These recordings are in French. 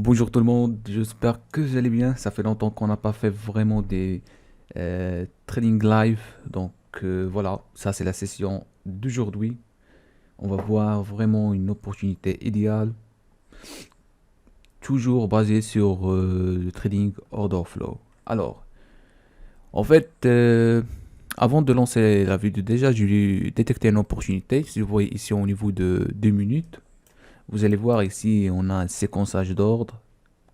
Bonjour tout le monde, j'espère que vous allez bien. Ça fait longtemps qu'on n'a pas fait vraiment des trading live. Donc voilà, ça c'est la session d'aujourd'hui. On va voir vraiment une opportunité idéale, toujours basée sur le trading order flow. Alors, en fait, avant de lancer la vidéo, déjà j'ai détecté une opportunité. Si vous voyez ici au niveau de 2 minutes, vous allez voir ici on a un séquençage d'ordre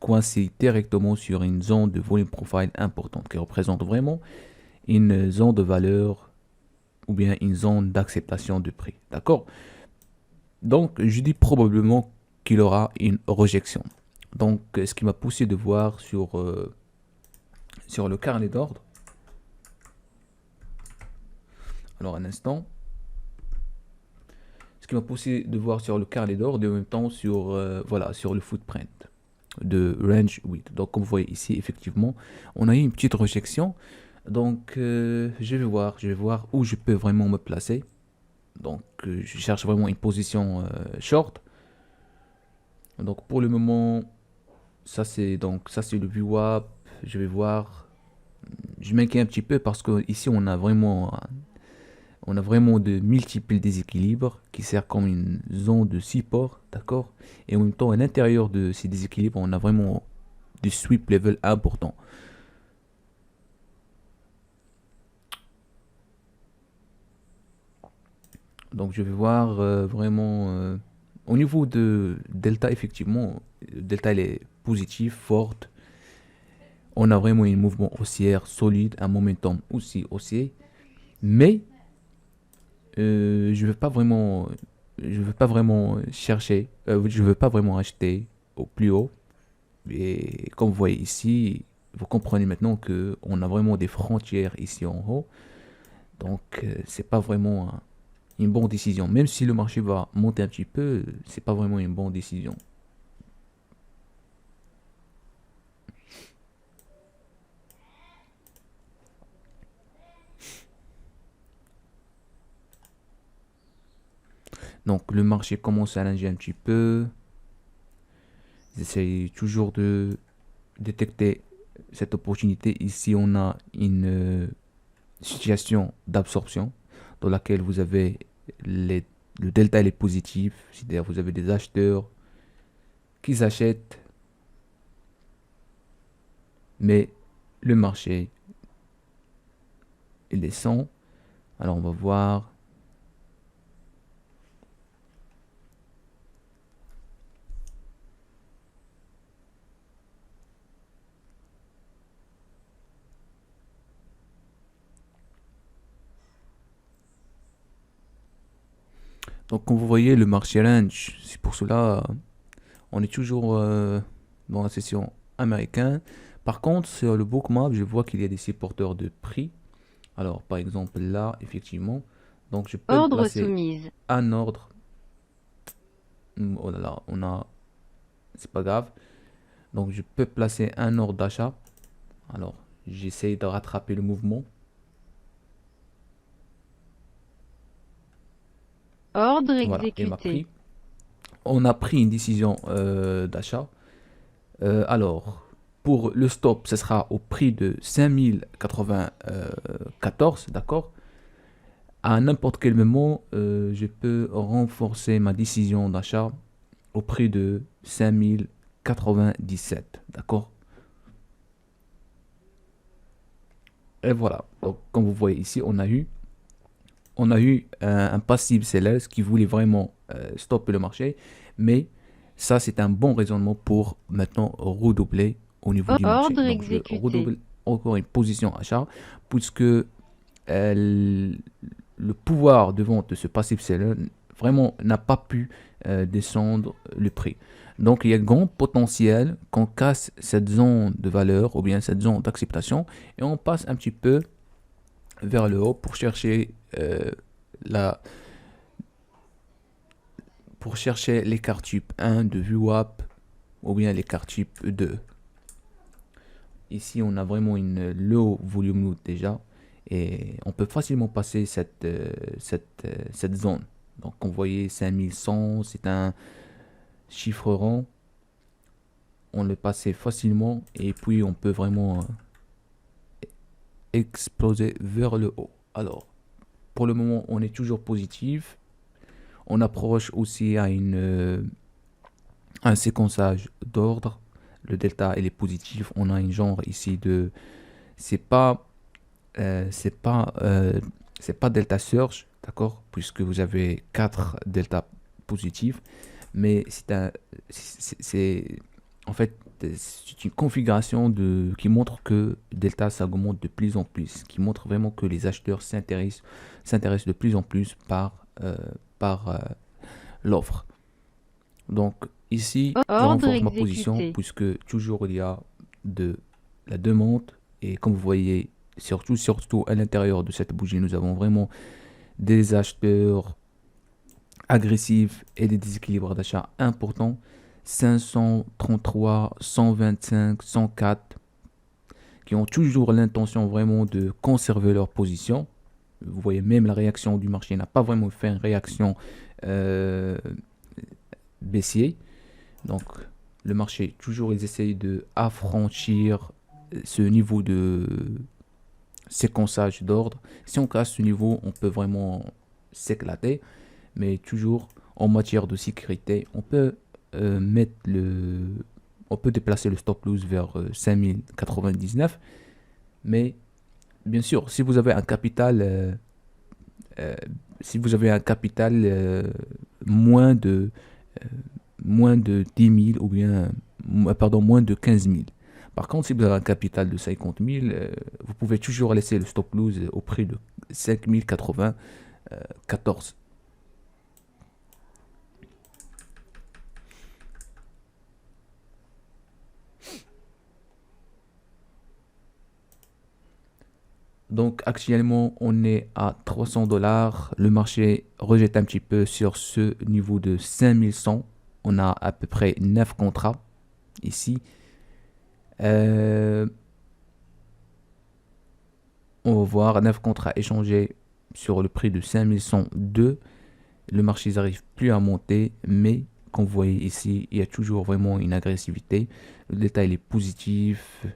coincé directement sur une zone de volume profile importante qui représente vraiment une zone de valeur ou bien une zone d'acceptation de prix. D'accord? Donc, je dis probablement qu'il aura une rejection. Donc, ce qui m'a poussé de voir sur le carnet d'ordre. Alors, un instant. Ce qui m'a poussé de voir sur le carnet d'ordre et en même temps sur, voilà, sur le footprint de range 8. Donc, comme vous voyez ici, effectivement, on a eu une petite rejection. Donc, je vais voir où je peux vraiment me placer. Donc, je cherche vraiment une position short. Donc, pour le moment, ça c'est le VWAP. Je vais voir. Je m'inquiète un petit peu parce que ici on a vraiment de multiples déséquilibres qui servent comme une zone de support, d'accord. Et en même temps, à l'intérieur de ces déséquilibres, on a vraiment des sweep level importants. Donc je vais voir vraiment au niveau de delta, effectivement, delta elle est positive, forte. On a vraiment un mouvement haussière solide, un momentum aussi haussier. Mais je veux pas vraiment, je veux pas vraiment chercher, je veux pas vraiment acheter au plus haut. Et comme vous voyez ici, vous comprenez maintenant que on a vraiment des frontières ici en haut. Donc c'est pas vraiment une bonne décision. Même si le marché va monter un petit peu, c'est pas vraiment une bonne décision. Donc le marché commence à allonger un petit peu. J'essaie toujours de détecter cette opportunité. Ici, on a une situation d'absorption dans laquelle vous avez les, le delta est positif, c'est-à-dire vous avez des acheteurs qui achètent, mais le marché il descend. Alors on va voir. Donc comme vous voyez, le marché range, c'est pour cela on est toujours dans la session américaine. Par contre, sur le bookmap, je vois qu'il y a des supporteurs de prix. Alors par exemple là, effectivement, donc je peux le Ordre placer soumise. en ordre. Oh là là, c'est pas grave. Donc je peux placer un ordre d'achat. Alors j'essaie de rattraper le mouvement. Ordre Voilà, il m'a exécuté. pris. On a pris une décision d'achat. Alors, pour le stop, ce sera au prix de 5094, d'accord? À n'importe quel moment, je peux renforcer ma décision d'achat au prix de 5097, d'accord? Et voilà. Donc, comme vous voyez ici, on a eu un passive seller qui voulait vraiment stopper le marché, mais ça, c'est un bon raisonnement pour maintenant redoubler au niveau du marché. Ordre Donc, je exécuté. redouble encore une position achat, puisque le pouvoir de vente de ce passive seller vraiment n'a pas pu descendre le prix. Donc, il y a grand potentiel qu'on casse cette zone de valeur ou bien cette zone d'acceptation et on passe un petit peu vers le haut la, pour chercher l'écart type 1 de VWAP ou bien l'écart type 2. Ici, on a vraiment une low volume load déjà et on peut facilement passer cette zone. Donc, on voyait 5100, c'est un chiffre rond. on le passait facilement et puis on peut vraiment exploser vers le haut. Alors, pour le moment, on est toujours positif. On approche aussi à un séquençage d'ordre. Le delta, il est positif. On a un genre ici de... C'est pas, euh, c'est pas, euh, c'est pas delta surge, d'accord? Puisque vous avez 4 delta positifs. Mais en fait, c'est une configuration qui montre que delta s'augmente de plus en plus, qui montre vraiment que les acheteurs s'intéressent de plus en plus par l'offre. Donc ici, je Ordre renforce ma position exécuté. puisque toujours il y a de la demande et comme vous voyez, surtout à l'intérieur de cette bougie, nous avons vraiment des acheteurs agressifs et des déséquilibres d'achat importants. 533, 125, 104 qui ont toujours l'intention vraiment de conserver leur position. Vous voyez même la réaction du marché n'a pas vraiment fait une réaction euh, baissier. Donc, le marché, toujours, ils essayent de affranchir ce niveau de séquençage d'ordre. Si on casse ce niveau, on peut vraiment s'éclater. Mais toujours, en matière de sécurité, on peut mettre on peut déplacer le stop loss vers 5099. Mais bien sûr, si vous avez un capital, euh, si vous avez un capital moins de euh, moins de 10 000 ou bien, pardon, moins de 15 000. Par contre, si vous avez un capital de 50 000, vous pouvez toujours laisser le stop loss au prix de 5 094. Donc actuellement, on est à 300 dollars. Le marché rejette un petit peu sur ce niveau de 5100. On a à peu près 9 contrats ici. Euh, on va voir 9 contrats échangés sur le prix de 5102. Le marché n'arrive plus à monter, mais comme vous voyez ici, il y a toujours vraiment une agressivité. Le détail est positif,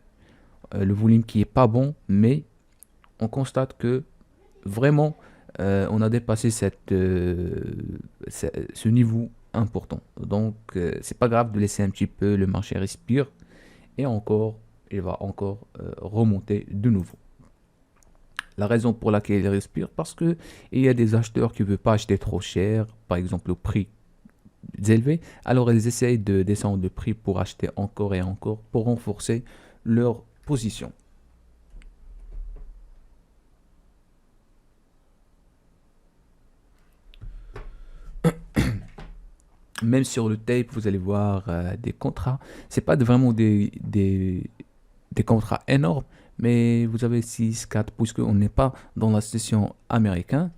le volume qui est pas bon, mais on constate que vraiment on a dépassé ce niveau important. Donc c'est pas grave de laisser un petit peu le marché respire et encore, il va encore remonter de nouveau. La raison pour laquelle il respire, parce que il y a des acheteurs qui ne veulent pas acheter trop cher, par exemple au prix élevé, alors ils essayent de descendre le prix pour acheter encore et encore, pour renforcer leur position. Même sur le tape, vous allez voir des contrats. C'est pas vraiment des contrats énormes, mais vous avez 6, 4, puisqu'on n'est pas dans la session américaine.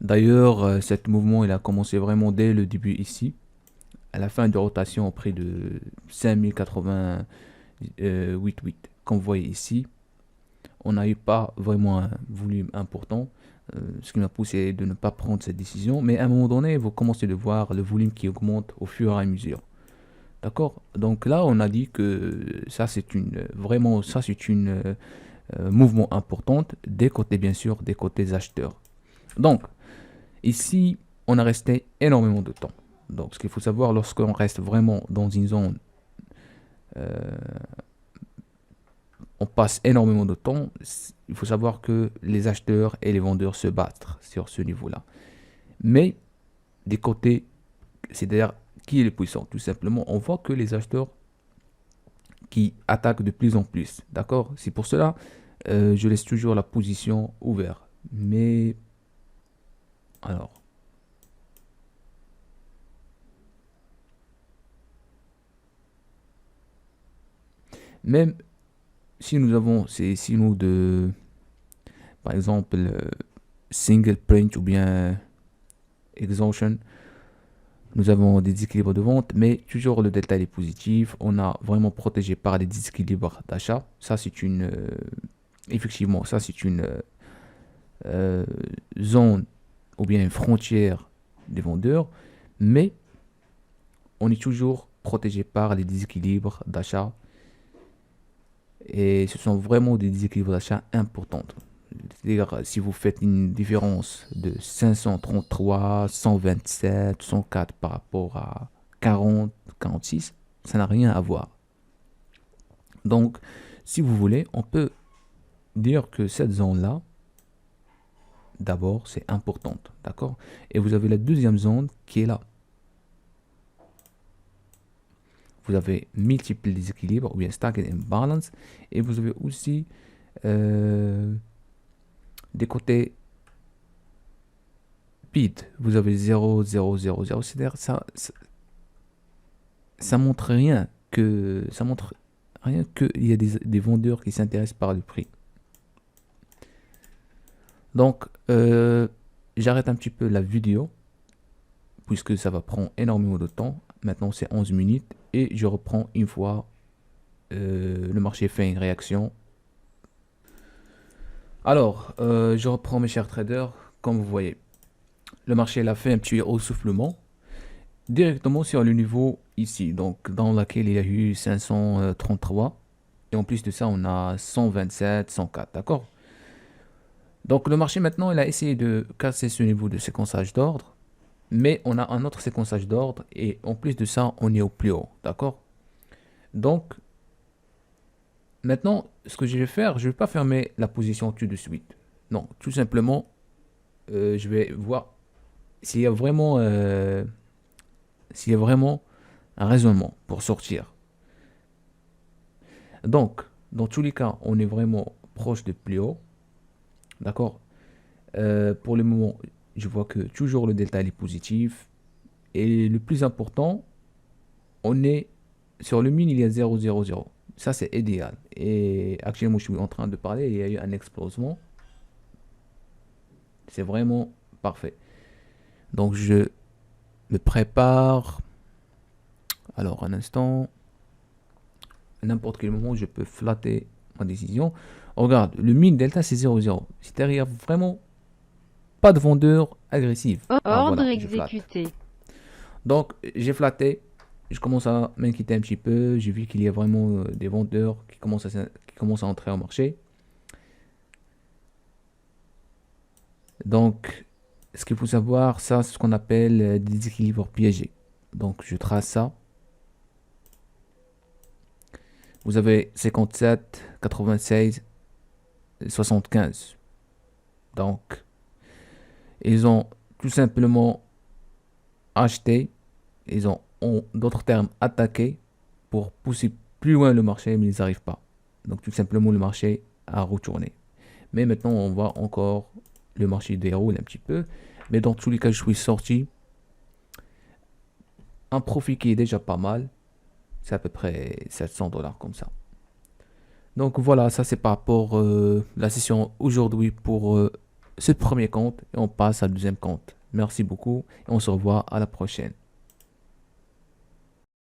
D'ailleurs, cet mouvement, il a commencé vraiment dès le début ici, à la fin de rotation au prix de 5088. Comme vous voyez ici, on n'a eu pas vraiment un volume important, ce qui m'a poussé de ne pas prendre cette décision. Mais à un moment donné, vous commencez de voir le volume qui augmente au fur et à mesure. D'accord? Donc là, on a dit que ça, c'est une mouvement importante des côtés, bien sûr, des côtés acheteurs. Donc, ici, on a resté énormément de temps. Donc, ce qu'il faut savoir, lorsqu'on reste vraiment dans une zone, euh, on passe énormément de temps. Il faut savoir que les acheteurs et les vendeurs se battent sur ce niveau-là. Mais des côtés, c'est-à-dire qui est le puissant, tout simplement, on voit que les acheteurs qui attaquent de plus en plus. D'accord? C'est pour cela je laisse toujours la position ouverte. Mais alors, même si nous avons ces signaux de, par exemple, single print ou bien exhaustion, Nous avons des déséquilibres de vente, mais toujours le delta est positif. On a vraiment protégé par les déséquilibres d'achat. Ça, c'est une, effectivement, ça, c'est une zone ou bien une frontière des vendeurs, mais on est toujours protégé par les déséquilibres d'achat. Et ce sont vraiment des déséquilibres d'achat importants. C'est-à-dire, si vous faites une différence de 533, 127, 104 par rapport à 40, 46, ça n'a rien à voir. Donc, si vous voulez, on peut dire que cette zone-là, d'abord, c'est importante. D'accord? Et vous avez la deuxième zone qui est là. Vous avez multiples déséquilibres ou bien stacked imbalance. Et vous avez aussi des côtés bid. Vous avez 0, 0, 0, 0. C'est-à-dire ça montre rien que qu'il y a des vendeurs qui s'intéressent par le prix. Donc, j'arrête un petit peu la vidéo puisque ça va prendre énormément de temps. Maintenant, c'est 11 minutes et je reprends une fois le marché fait une réaction. Alors, je reprends mes chers traders. Comme vous voyez, le marché a fait un petit essoufflement directement sur le niveau ici, donc dans laquelle il y a eu 533. Et en plus de ça, on a 127, 104, d'accord? Donc le marché maintenant, il a essayé de casser ce niveau de séquençage d'ordre. Mais on a un autre séquençage d'ordre et en plus de ça, on est au plus haut, d'accord? Donc, maintenant, ce que je vais faire, je ne vais pas fermer la position tout de suite. Non, tout simplement, je vais voir s'il y a vraiment un raisonnement pour sortir. Donc, dans tous les cas, on est vraiment proche de plus haut, d'accord? Pour le moment, je vois que toujours le delta est positif. Et le plus important, on est sur le min, il y a 0, 0, 0. Ça, c'est idéal. Et actuellement, je suis en train de parler, il y a eu un explosement. C'est vraiment parfait. Donc, je me prépare. Alors, un instant. À n'importe quel moment, je peux flatter ma décision. Regarde, le min delta, c'est 0, 0. C'est-à-dire, il y a vraiment pas de vendeur agressif. Ordre Voilà, exécuté. donc, j'ai flatté. Je commence à m'inquiéter un petit peu. J'ai vu qu'il y a vraiment des vendeurs qui commencent à entrer au marché. Donc, ce qu'il faut savoir, ça, c'est ce qu'on appelle des déséquilibres piégés. Donc, je trace ça. Vous avez 57, 96, 75. Donc, ils ont tout simplement acheté. Ils ont, en d'autres termes, attaqué pour pousser plus loin le marché, mais ils n'arrivent pas. Donc, tout simplement, le marché a retourné. Mais maintenant, on voit encore le marché déroule un petit peu. Mais dans tous les cas, je suis sorti. Un profit qui est déjà pas mal. C'est à peu près 700 dollars comme ça. Donc voilà, ça c'est par rapport à la session aujourd'hui pour ce premier compte. Et on passe à le deuxième compte. Merci beaucoup et on se revoit à la prochaine.